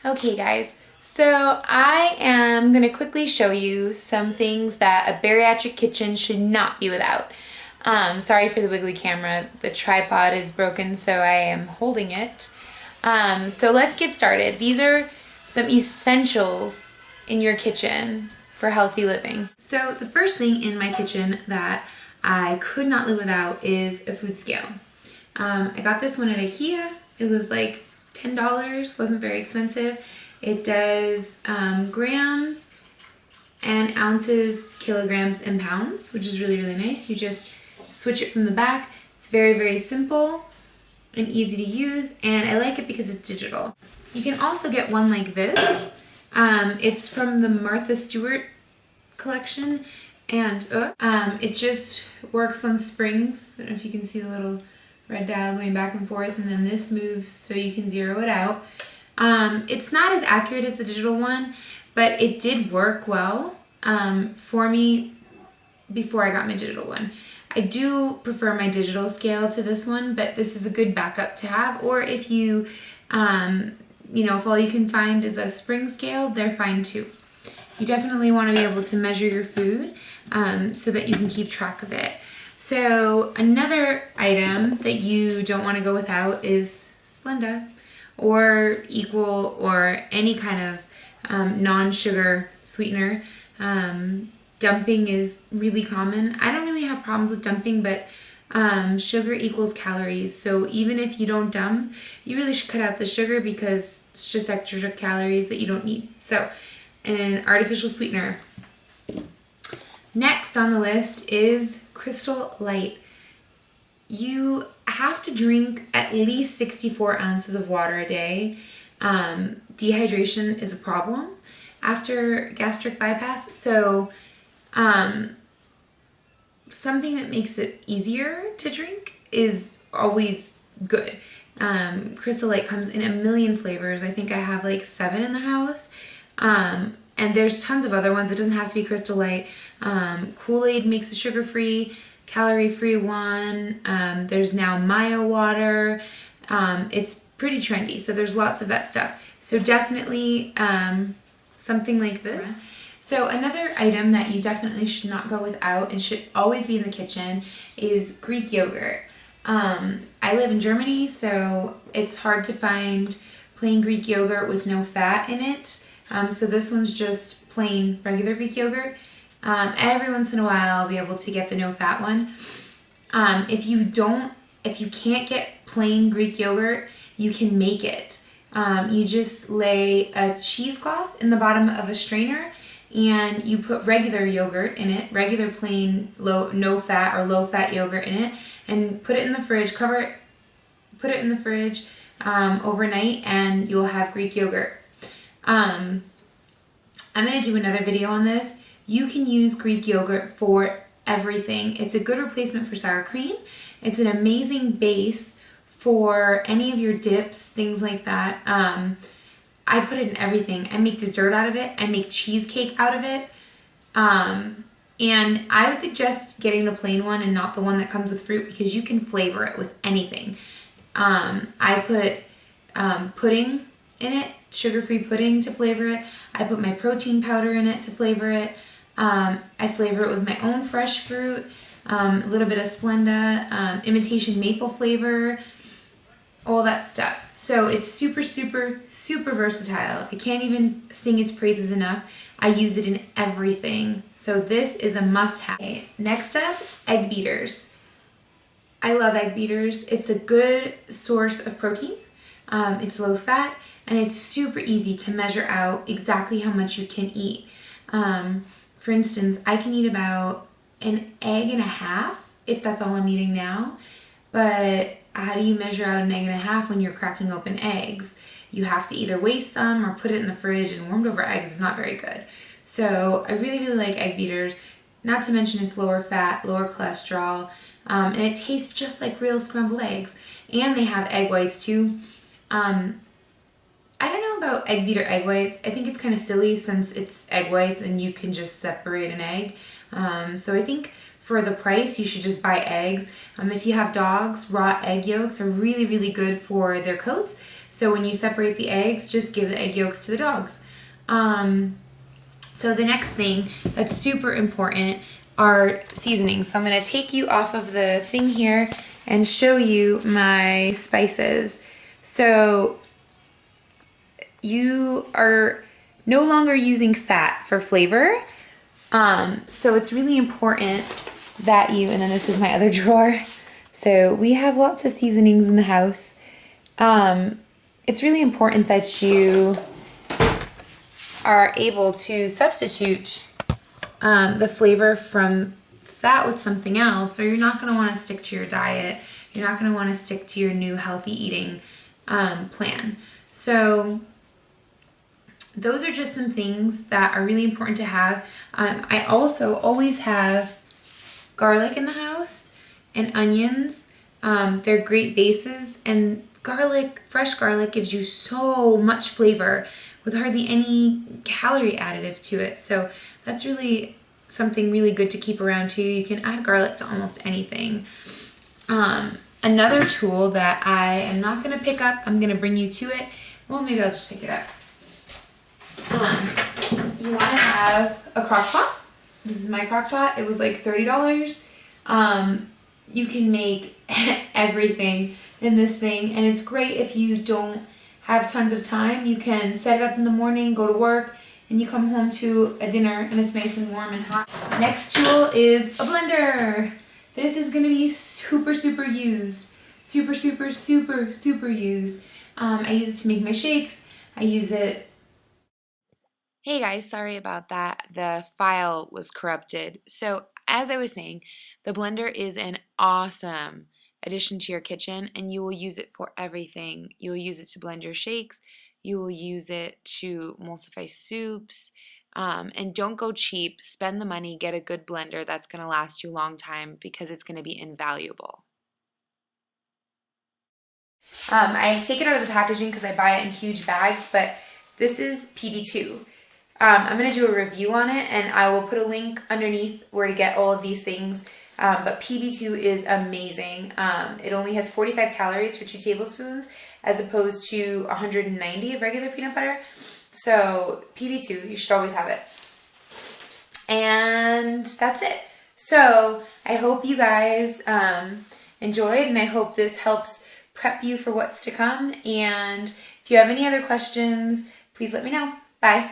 Okay guys, so I am going to quickly show you some things that a bariatric kitchen should not be without. Sorry for the wiggly camera, the tripod is broken so I am holding it. So let's get started. These are some essentials in your kitchen for healthy living. So the first thing in my kitchen that I could not live without is a food scale. I got this one at IKEA. It was like $10, wasn't very expensive. It does grams and ounces, kilograms, and pounds, which is really, really nice. You just switch it from the back. It's very, very simple and easy to use, and I like it because it's digital. You can also get one like this. It's from the Martha Stewart collection, and it just works on springs. I don't know if you can see the little red dial going back and forth, and then this moves so you can zero it out. It's not as accurate as the digital one, but it did work well for me before I got my digital one. I do prefer my digital scale to this one, but this is a good backup to have. Or if you, if all you can find is a spring scale, they're fine too. You definitely want to be able to measure your food so that you can keep track of it. So another item that you don't want to go without is Splenda or Equal or any kind of non-sugar sweetener. Dumping is really common. I don't really have problems with dumping, but sugar equals calories. So even if you don't dump, you really should cut out the sugar because it's just extra calories that you don't need. So an artificial sweetener. Next on the list is Crystal Light. You have to drink at least 64 ounces of water a day. Dehydration is a problem after gastric bypass. So something that makes it easier to drink is always good. Crystal Light comes in a million flavors. I think I have like 7 in the house. And there's tons of other ones. It doesn't have to be Crystal Light. Kool-Aid makes a sugar-free, calorie-free one. There's now Maya water. It's pretty trendy, so there's lots of that stuff. So definitely something like this. So another item that you definitely should not go without and should always be in the kitchen is Greek yogurt. I live in Germany, so it's hard to find plain Greek yogurt with no fat in it. So this one's just plain regular Greek yogurt. Every once in a while I'll be able to get the no fat one. If you can't get plain Greek yogurt, you can make it. You just lay a cheesecloth in the bottom of a strainer and you put regular yogurt in it, regular plain no fat or low fat yogurt in it, and put it in the fridge, put it in the fridge overnight, and you'll have Greek yogurt. I'm going to do another video on this. You can use Greek yogurt for everything. It's a good replacement for sour cream. It's an amazing base for any of your dips, things like that. I put it in everything. I make dessert out of it. I make cheesecake out of it. And I would suggest getting the plain one and not the one that comes with fruit because you can flavor it with anything. I put pudding in it, sugar-free pudding to flavor it. I put my protein powder in it to flavor it. I flavor it with my own fresh fruit, a little bit of Splenda, imitation maple flavor, all that stuff. So it's super, super, super versatile. I can't even sing its praises enough. I use it in everything. So this is a must-have. Okay, next up, egg beaters. I love egg beaters. It's a good source of protein. It's low fat. And it's super easy to measure out exactly how much you can eat. For instance, I can eat about an egg and a half, if that's all I'm eating now. But how do you measure out an egg and a half when you're cracking open eggs? You have to either waste some or put it in the fridge, and warmed over eggs is not very good. So I really, really like egg beaters. Not to mention it's lower fat, lower cholesterol, and it tastes just like real scrambled eggs. And they have egg whites too. I don't know about egg beater egg whites. I think it's kind of silly since it's egg whites and you can just separate an egg. So I think for the price, you should just buy eggs. If you have dogs, raw egg yolks are really, really good for their coats. So when you separate the eggs, just give the egg yolks to the dogs. So the next thing that's super important are seasonings. So I'm going to take you off of the thing here and show you my spices. So you are no longer using fat for flavor. So it's really important that you, and then this is my other drawer. So we have lots of seasonings in the house. It's really important that you are able to substitute the flavor from fat with something else, or you're not going to want to stick to your diet. You're not going to want to stick to your new healthy eating plan. So those are just some things that are really important to have. I also always have garlic in the house and onions. They're great bases, and garlic, fresh garlic, gives you so much flavor with hardly any calorie additive to it. So that's really something really good to keep around too. You can add garlic to almost anything. Another tool that I am not going to pick up, I'm going to bring you to it. Well, maybe I'll just pick it up. You want to have a crock pot. This is my crock pot. It was like $30. You can make everything in this thing, and it's great if you don't have tons of time. You can set it up in the morning, go to work, and you come home to a dinner and it's nice and warm and hot. Next tool is a blender. This is going to be super, super used. Super, super, super, super used. I use it to make my shakes. I use it. Hey guys, sorry about that. The file was corrupted. So as I was saying, the blender is an awesome addition to your kitchen, and you will use it for everything. You will use it to blend your shakes. You will use it to emulsify soups. And don't go cheap. Spend the money. Get a good blender that's going to last you a long time, because it's going to be invaluable. I take it out of the packaging because I buy it in huge bags, but this is PB2. I'm going to do a review on it, and I will put a link underneath where to get all of these things. But PB2 is amazing. It only has 45 calories for 2 tablespoons as opposed to 190 of regular peanut butter. So PB2, you should always have it. And that's it. So I hope you guys enjoyed, and I hope this helps prep you for what's to come. And if you have any other questions, please let me know. Bye.